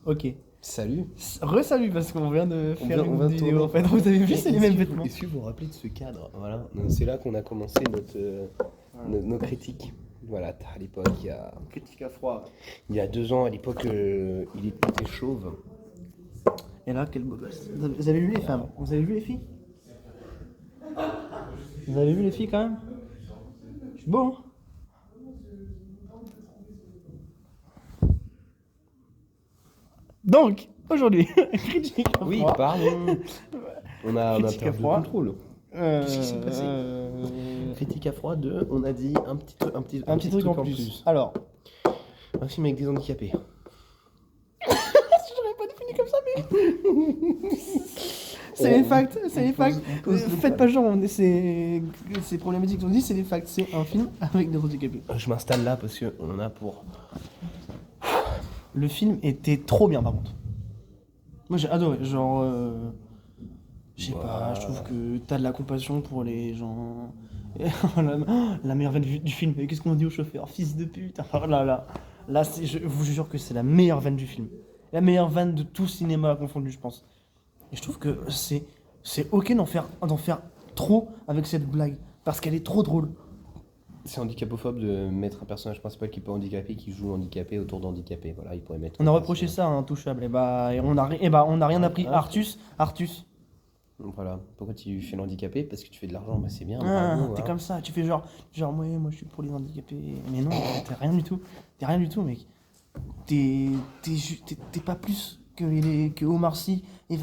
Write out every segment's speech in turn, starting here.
Ok. Salut. Re-salut parce qu'on vient de On faire vient- on une vient de vidéo tourner. en fait. Vous avez vu, Mais c'est les est-ce mêmes que vous- vêtements. Est-ce que vous vous rappelez de ce cadre? Voilà, donc c'est là qu'on a commencé nos critiques. Voilà, à l'époque, Critique à froid. il y a 2 ans, à l'époque, il était chauve. Et là, quel beau gosse. Vous avez vu les femmes? Vous avez vu les filles? Vous avez vu les filles quand même? Je suis beau, hein? Donc, aujourd'hui, critique à Oui, froid. pardon. On a Critique à perdu le froid. contrôle. Qu'est-ce qui s'est passé? Critique à froid 2, on a dit un petit truc en plus. Alors, Un film avec des handicapés. j'aurais pas défini comme ça, mais. C'est les facts, c'est les facts. Faites pas genre, c'est problématique. On dit c'est les facts. C'est un film avec des handicapés. Je m'installe là parce que on a pour... Le film était trop bien par contre. Moi j'ai adoré. Genre, je sais pas, je trouve que t'as de la compassion pour les gens. La meilleure vanne du film. Et qu'est-ce qu'on dit au chauffeur? Fils de pute. Oh là là. Là, je vous jure que c'est la meilleure vanne du film. La meilleure vanne de tout cinéma confondu, je pense. Et je trouve que c'est ok d'en faire trop avec cette blague. Parce qu'elle est trop drôle. C'est handicapophobe de mettre un personnage principal qui est pas handicapé, qui joue handicapé autour d'handicapé. Voilà, il pourrait mettre... On a reproché ça à Intouchable. Et on a rien appris. Ah. Artus. Voilà. Pourquoi tu fais l'handicapé? Parce que tu fais de l'argent, bah c'est bien. Ah, bravo, t'es hein. comme ça, tu fais genre ouais, moi je suis pour les handicapés. Mais non, t'es rien du tout. T'es rien du tout, mec. T'es pas plus que Omar Sy et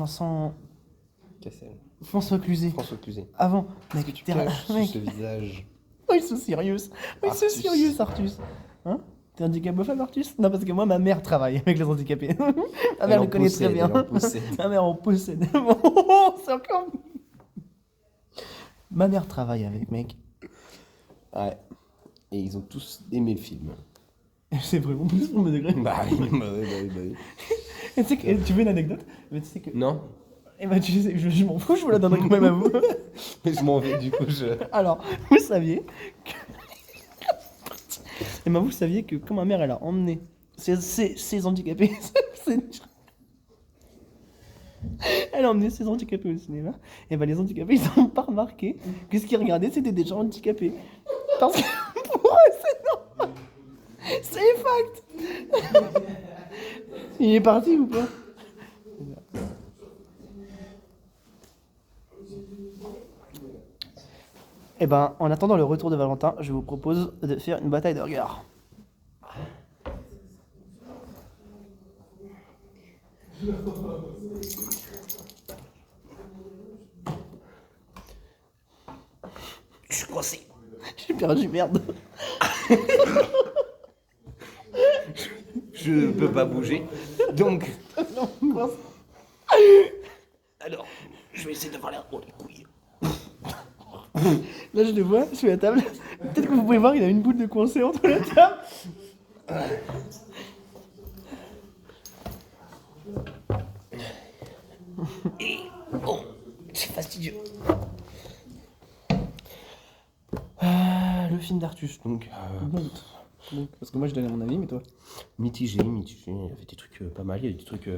Cassel. François Cluzet. François Cluzet. Avant, Qu'est-ce que mec, tu t'es caches sous mec. ce visage? Oui, c'est sérieux. Oui, c'est Artus. sérieux, Artus. Hein? T'es handicapophobe, Artus? Non, parce que moi, ma mère travaille avec les handicapés. Ma mère en le connaît très possède, bien. elle en possède. Ma mère en possède. C'est encore. Ma mère travaille avec, mec. Ouais. Et ils ont tous aimé le film. C'est vraiment plus pour me degré. Bah oui, bah oui. Et tu sais que, tu veux une anecdote? Mais tu sais que. Non? Eh ben, tu sais, je m'en fous, je vous la donnerai quand même à vous. Mais je m'en vais, du coup, Alors, vous saviez que. Eh ben, vous saviez que quand ma mère, elle a emmené ses handicapés. Elle a emmené ses handicapés au cinéma. Et ben, les handicapés, ils n'ont pas remarqué que ce qu'ils regardaient, c'était des gens handicapés. Parce que pour eux, c'est non. C'est fact. Il est parti ou pas? Eh ben, en attendant le retour de Valentin, je vous propose de faire une bataille de regards. Je suis coincé. J'ai perdu, merde. Je peux pas bouger. Donc, Non, coince. alors, je vais essayer d'avoir l'air pour les couilles. Là, je le vois sous la table. Peut-être que vous pouvez voir, il a une boule de coincé entre la table. Et bon, c'est fastidieux. Le film d'Artus, donc. Parce que moi, je donnais mon avis, mais toi? Mitigé. Il y avait des trucs pas mal, il y avait des trucs...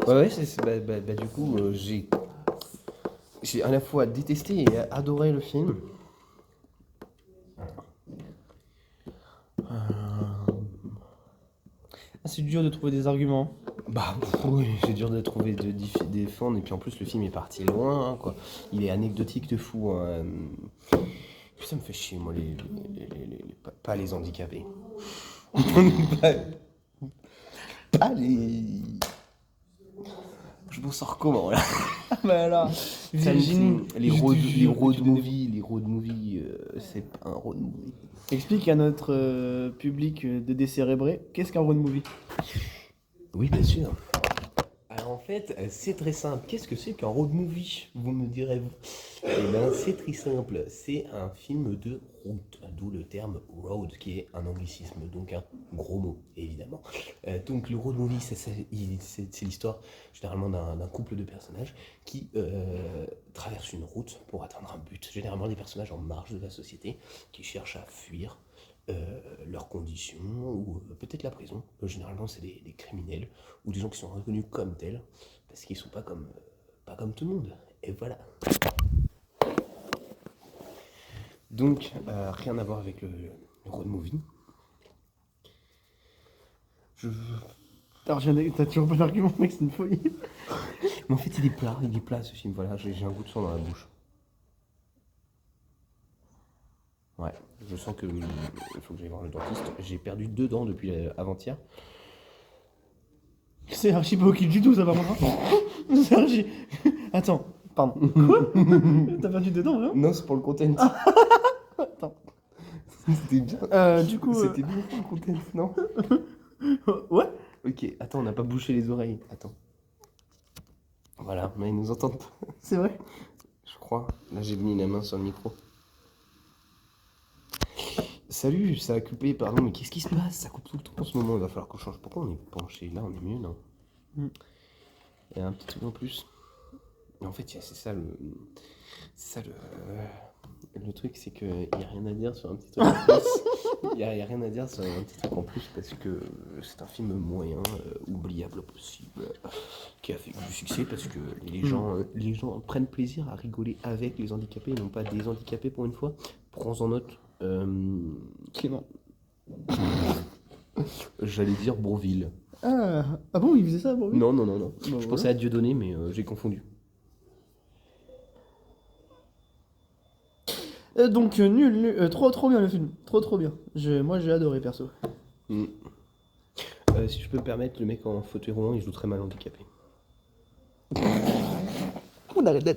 Ouais, du coup, j'ai à la fois détesté et adoré le film. Ah, c'est dur de trouver des arguments. Bah oui, c'est dur de trouver de défendre, et puis en plus le film est parti loin, hein, quoi. Il est anecdotique de fou, hein. Puis ça me fait chier, moi, pas les handicapés. pas les... Je m'en sors comment, là? Bah alors, Virginie, les road movies, c'est pas un road movie. explique à notre public de décérébrés, qu'est-ce qu'un road movie? Oui, bien sûr. Alors en fait, c'est très simple. Qu'est-ce que c'est qu'un road movie, vous me direz-vous? Eh bien, c'est très simple. C'est un film de route, d'où le terme road, qui est un anglicisme, donc un gros mot, évidemment. Donc le road movie, c'est l'histoire généralement d'un couple de personnages qui traversent une route pour atteindre un but. Généralement des personnages en marge de la société qui cherchent à fuir leurs conditions, ou peut-être la prison. Généralement, c'est des criminels, ou des gens qui sont reconnus comme tels, parce qu'ils sont pas comme tout le monde. Et voilà. Donc, rien à voir avec le road movie. Alors, t'as toujours pas d'argument, mec, c'est une folie. Mais en fait, il est plat ce film. Voilà, j'ai un goût de sang dans la bouche. Ouais, je sens que il faut que j'aille voir le dentiste. J'ai perdu 2 dents depuis avant-hier. C'est archi pas ok du tout, ça, par contre. Hein. C'est archi. Attends, pardon. Quoi? T'as perdu dedans, vraiment? Non, c'est pour le content. Attends. C'était bien. Du coup. C'était bien pour le content, non? Ouais? Ok, attends, on n'a pas bouché les oreilles. Attends. Voilà, mais ils nous entendent pas, C'est vrai? je crois. Là, j'ai mis la main sur le micro. Salut, ça a coupé, pardon, mais qu'est-ce qui se passe? Ça coupe tout le temps en ce moment, il va falloir qu'on change. Pourquoi on est penché? Là, on est mieux, non? Mm. Il y a un petit truc en plus. En fait, c'est ça le truc, c'est qu'il n'y a rien à dire sur un petit truc en plus. Il y a rien à dire sur un petit truc en plus parce que c'est un film moyen, oubliable au possible, qui a fait du succès parce que les gens prennent plaisir à rigoler avec les handicapés et non pas des handicapés pour une fois. Prends-en note. Clément. J'allais dire Bourville. Ah bon, il faisait ça pour lui? Non. Bah, Je voilà. pensais à Dieudonné, mais j'ai confondu. Donc, nul. Trop bien le film. Trop bien. Moi, j'ai adoré, perso. Mm. Si je peux me permettre, le mec en fauteuil roulant, il joue très mal handicapé. On arrête d'être